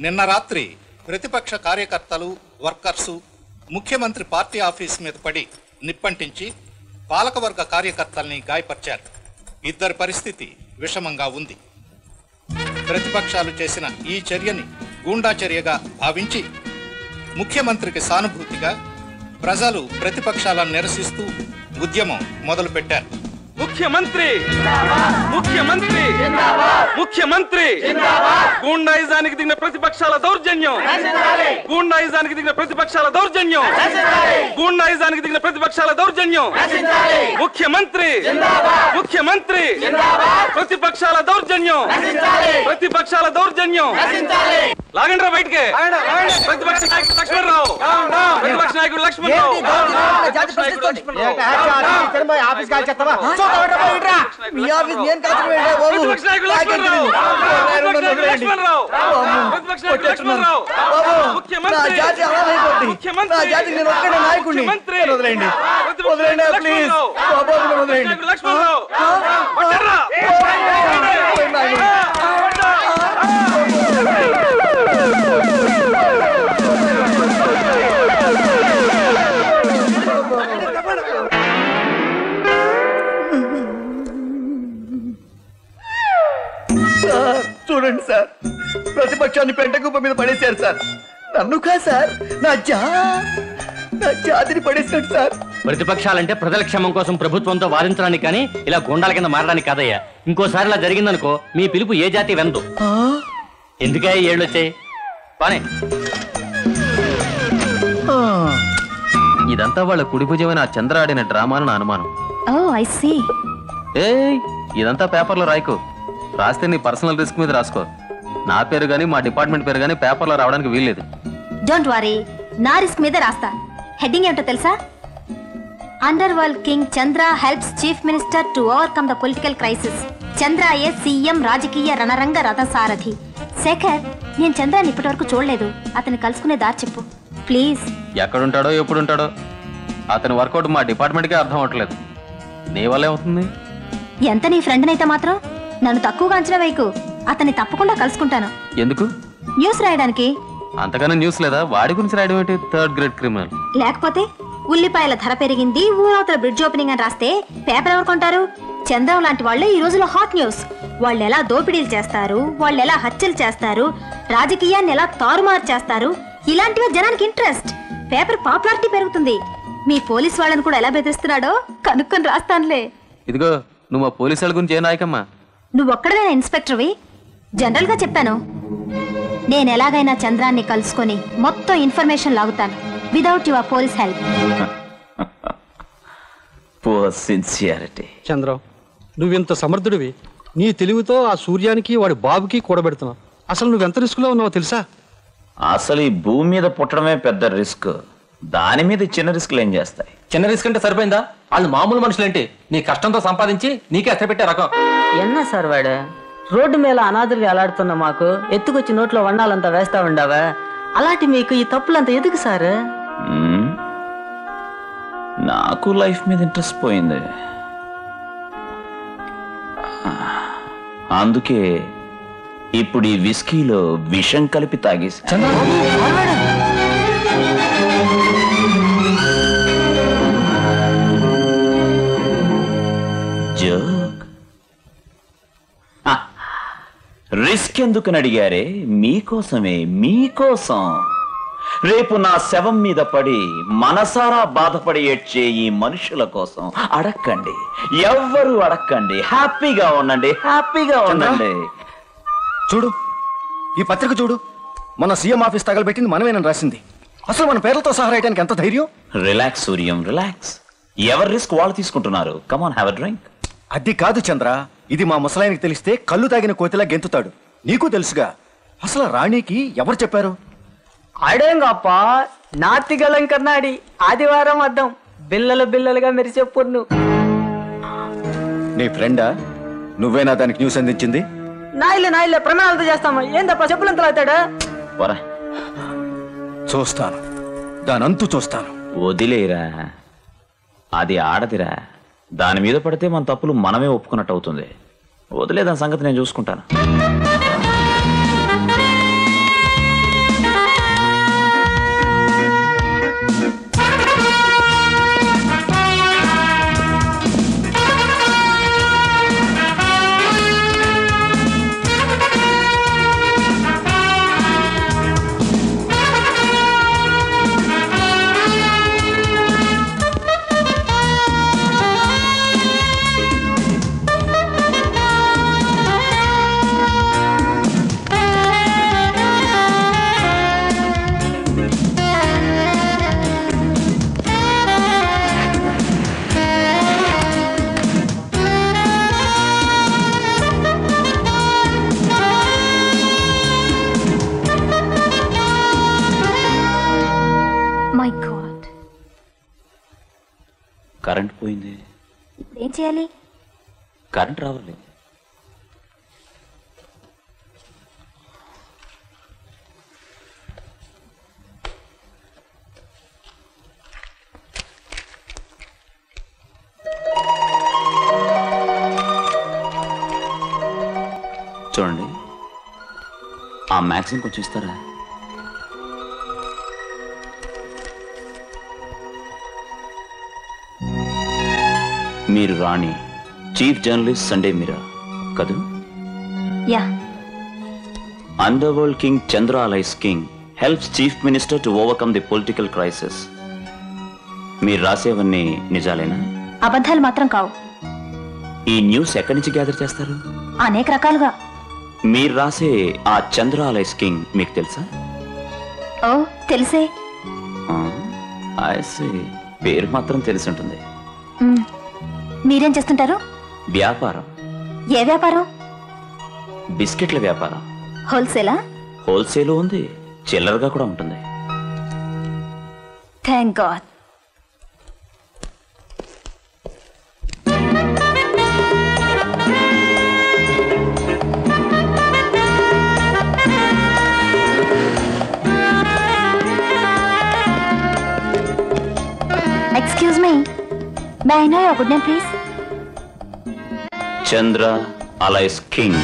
నిన్న రాత్రి ప్రతిపక్ష కార్యకర్తలు వర్కర్సు ముఖ్యమంత్రి పార్టీ ఆఫీస్ మీద పడి నిప్పంటించి పాలకవర్గ కార్యకర్తల్ని గాయపరిచారు. ఇద్దరి పరిస్థితి విషమంగా ఉంది. ప్రతిపక్షాలు చేసిన ఈ చర్యని గూండా చర్యగా భావించి ముఖ్యమంత్రికి సానుభూతిగా ప్రజలు ప్రతిపక్షాలను నిరసిస్తూ ఉద్యమం మొదలుపెట్టారు. ముఖ్యమంత్రి ముఖ్యమంత్రి ముఖ్యమంత్రి గూండాయిజానికి దిగిన ప్రతిపక్షాల దౌర్జన్యం, గూండాయిజానికి దిగిన ప్రతిపక్షాల దౌర్జన్యం, గూండాయిజానికి దిగిన ప్రతిపక్షాల దౌర్జన్యం. ముఖ్యమంత్రి ముఖ్యమంత్రి ప్రతిపక్షాల దౌర్జన్యం, ప్రతిపక్షాల దౌర్జన్యం. లాగండి రా బయటికి. ప్రతిపక్ష నాయకుడు లక్ష్మణరావు, ప్రతిపక్ష నాయకుడు లక్ష్మణరావు. చూడండి సార్, ప్రతిపక్షాన్ని పెంటగుప్ప మీద పడేశారు సార్. నన్ను కాదు సార్, నా జాతిని పడేశాడు సార్. ప్రతిపక్షాలంటే ప్రజల క్షేమం కోసం ప్రభుత్వంతో వాదించడానికి కానీ ఇలా గుండాల కింద మారడానికి కాదయ్యా. ఇంకోసారి ఇలా జరిగిందనుకో మీ పిలుపు ఏ జాతి వినదు. ఎందుకే ఏళ్ళు వచ్చాయి పానే. ఇదంతా వాళ్ళ కుడి భుజమైన చంద్ర ఆడిన డ్రామాను నా అనుమానం. ఇదంతా పేపర్లో రాయకు. రాస్తే నీ పర్సనల్ రిస్క్ మీద రాసుకో. నా పేరు గానీ మా డిపార్ట్మెంట్ పేరు గానీ పేపర్లో రావడానికి వీల్లేదు. డోంట్ వరీ, నా రిస్క్ మీద రాస్తా. హెడ్డింగ్ ఏంటో తెలుసా? Under world king Chandra helps chief minister to overcome the political crisis. Chandra A CM రాజకీయ రణరంగ రథసారథి. శేఖర్, నేను చంద్రాన్ని ఇప్పటి వరకు చూడలేదు. అతన్ని కలుసుకునే దారి చెప్పు ప్లీజ్. ఎక్కడుంటాడో ఎప్పుడుంటాడో అతని వర్కౌట్ మా డిపార్ట్మెంట్కే అర్థం అవట్లేదు. నీ వల్ల ఏమవుతుంది? ఎంత నీ ఫ్రెండ్ అయితే మాత్రం నన్ను తక్కువగా అంచనా వేయకు. అతన్ని తప్పకుండా కలుసుకుంటాను. ఎందుకు? న్యూస్ రాయడానికి. అంతగానో న్యూస్ లేదా? వాడి గురించి రాయడం ఏంటి? Third grade criminal. లేకపోతే ఉల్లిపాయల ధర పెరిగింది, ఊరవతల బ్రిడ్జ్ ఓపెనింగ్ అని రాస్తే పేపర్ ఎవరు కొంటారు? చంద్రం లాంటి వాళ్ళే ఈ రోజులో హాట్ న్యూస్. వాళ్ళు ఎలా దోపిడీలు చేస్తారు, వాళ్ళు ఎలా హత్యలు చేస్తారు, రాజకీయాన్ని ఎలా తారుమారు చేస్తారు, ఇలాంటివే జనానికి ఇంట్రెస్ట్. పేపర్ పాపులారిటీ పెరుగుతుంది. మీ పోలీస్ వాళ్ళని కూడా ఎలా బెదిరిస్తున్నాడో కనుక్కొని రాస్తానులే. ఇదిగో, నువ్వు మా పోలీసు వాళ్ళ గురించి ఏ నాయకమ్మా? నువ్వొక్కడనే ఇన్స్పెక్టర్వి. జనరల్ గా చెప్పాను, నేను ఎలాగైనా చంద్రాన్ని కలుసుకొని మొత్తం ఇన్ఫర్మేషన్ లాగుతాను without your police help. Chandram, నువ్వెంత సమర్థుడివి. నీ తెలివితో ఆ సూర్యానికి వాడి బాబుకి కూడబెడుతున్నావు. అసలు నువ్వెంత రిస్క్ లో ఉన్నావో తెలుసా? అసలు ఈ భూమి మీద పుట్టడమే పెద్ద రిస్క్. దాని మీద చిన్న రిస్క్లు ఏం చేస్తాయి? చిన్న రిస్క్ అంటే సరిపోయిందా? వాళ్ళు మామూలు మనుషులేంటి? నీ కష్టంతో సంపాదించి నీకే ఎత్తపెట్టే రకం. ఎన్నా సార్ వాడు రోడ్డు మీద అనాథులు వేలాడుతున్న మాకు ఎత్తుకొచ్చి నోట్లో వండాలంతా వేస్తా ఉండవా? అలాంటి మీకు ఈ తప్పులంతా ఎందుకు సార్? నాకు లైఫ్ మీద ఇంట్రెస్ట్ పోయింది. అందుకే ఇప్పుడు ఈ విస్కీలో విషం కలిపి తాగేసి జోక్. రిస్క్ ఎందుకని అడిగారే? మీకోసమే, మీకోసం. రేపు నా శవం మీద పడి మనసారా బాధపడి ఏడ్చే ఈ మనుషుల కోసం అడక్కండి. ఎవ్వరూ అడక్కండి. హ్యాపీగా ఉండండి, హ్యాపీగా ఉండండి. చూడు, ఈ పత్రిక చూడు. మన సీఎం ఆఫీస్ తగలబెట్టింది మనమేనని రాసింది. అసలు మన పేర్లతో సహా రాయడానికి ఎంత ధైర్యం? Relax Suryam, relax. ఎవరి రిస్క్ వాళ్ళు తీసుకుంటున్నారు. కమాన్, హ్యావ్ ఎ డ్రింక్. అది కాదు చంద్ర, ఇది మా ముసలాయనకి తెలిస్తే కళ్ళు తాగిన కోతిలా గెంతుతాడు. నీకు తెలుసుగా. అసలు రాణికి ఎవరు చెప్పారు? అడేంగప్ప, నాతిగలం కన్నాడి ఆదివారం అద్దం బిల్లలు బిల్లలుగా మెరిసే పొన్ను. నీ ఫ్రెండా? నువ్వేనా దానికి న్యూస్ అందించింది? నాయిలే ప్రమాణాలతో చేస్తామా? ఏం తప్ప చెప్పులంతలో అవుతాడా? చూస్తాను, దానంతు చూస్తాను. వదిలేరా, అది ఆడదిరా. దాని మీద పడితే మన తప్పులు మనమే ఒప్పుకున్నట్టు అవుతుంది. వదిలే, దాని సంగతి నేను చూసుకుంటాను. కరెంట్ పోయింది. ఇప్పుడు ఏం చేయాలి? కరెంట్ రావాలి. చూడండి, ఆ మ్యాగజైన్ కొంచెం ఇస్తారా? మీరు రాణి, చీఫ్ జర్నలిస్ట్ సండే మీరా కదూ? Yeah. Underworld king Chandra alias king helps chief minister to overcome the political crisis. మీరు రాసేవన్నీ నిజాలేనా? అబద్ధాలు మాత్రం కావు. ఈ న్యూస్ ఎక్కడి నుంచి గ్యాదర్ చేస్తారు? అనేక రకాలుగా. మీరు రాసే ఆ చంద్ర అలైస్ కింగ్ మీకు తెలుసా? ఓ తెలిసే. పేరు మాత్రం తెలిసి ఉంటుంది. మీరేం చేస్తుంటారు? వ్యాపారం. ఏ వ్యాపారం? బిస్కెట్ల వ్యాపారం. హోల్సేలా? హోల్సేల్ ఉంది, చిల్లరగా కూడా ఉంటుంది. Thank God. Excuse me. May I know your good name, please? Chandra Alais King.